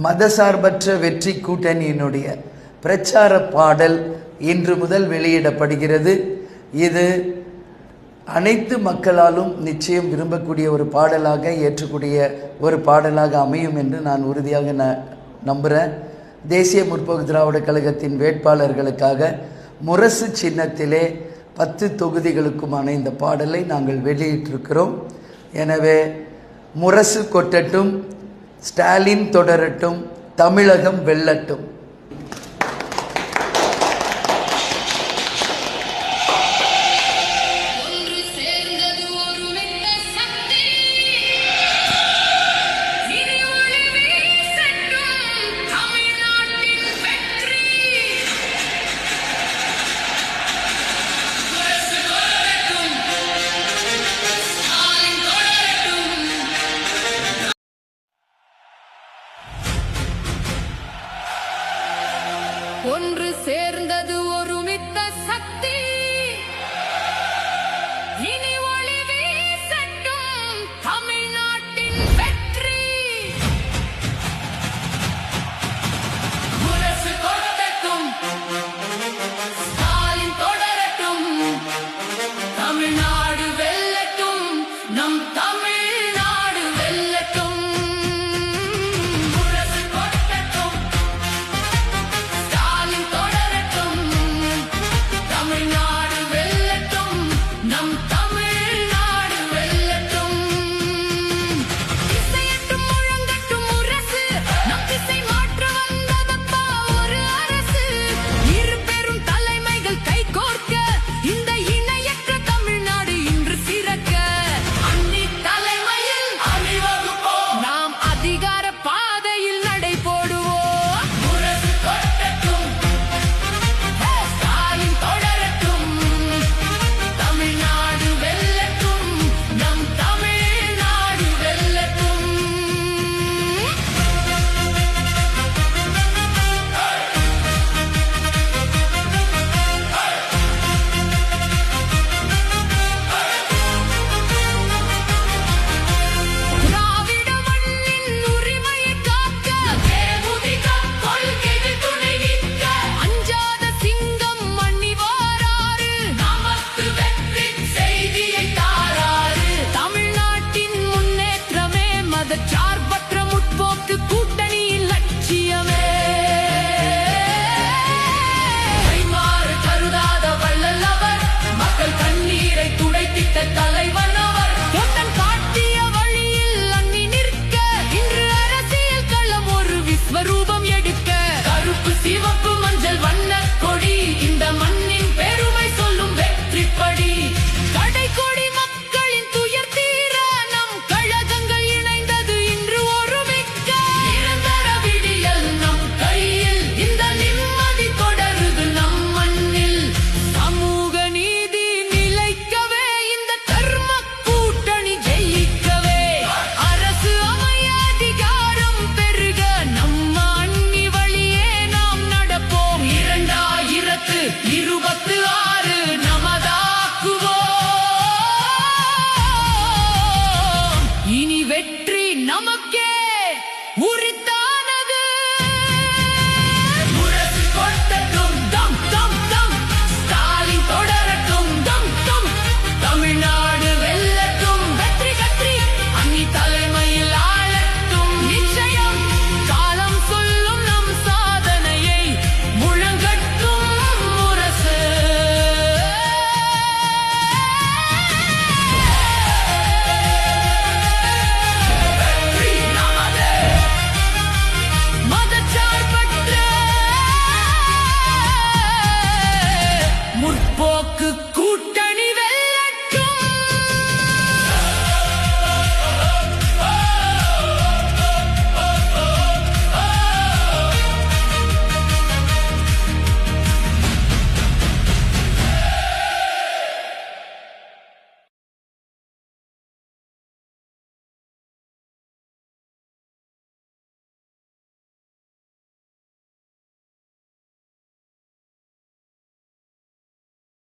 மதசார்பற்ற வெற்றி கூட்டணியினுடைய பிரச்சார பாடல் இன்று முதல் வெளியிடப்படுகிறது. இது அனைத்து மக்களாலும் நிச்சயம் விரும்பக்கூடிய ஒரு பாடலாக, ஏற்றக்கூடிய ஒரு பாடலாக அமையும் என்று நான் உறுதியாக நம்புகிறேன். தேசிய முற்போக்கு திராவிட கழகத்தின் வேட்பாளர்களுக்காக முரசு சின்னத்திலே 10 தொகுதிகளுக்குமான இந்த பாடலை நாங்கள் வெளியிட்டிருக்கிறோம். எனவே முரசு கொட்டட்டும், ஸ்டாலின் தொடரட்டும், தமிழகம் வெல்லட்டும். ஒன்று சேர்ந்தது ஒருமித்த சக்தி, இனி ஒளி வீசட்டும் தமிழ்நாட்டின் வெற்றி. முரசு கொட்டட்டும், ஸ்டாலின் தொடரட்டும், தமிழ்நாடு வெல்லட்டும், நம் தமிழ்நாடு வெல்லட்டும். சார்பற்ற முற்போக்கு கூட்டணியின் லட்சியமே, கைமாறு கருதாத வள்ளல் அவர், மக்கள் கண்ணீரை துடைத்திட்ட தலைவன் அவர். தொண்டன் காட்டிய வழியில் அண்ணி நிற்க இன்று அரசியல் களம் ஒரு விஸ்வரூபம்.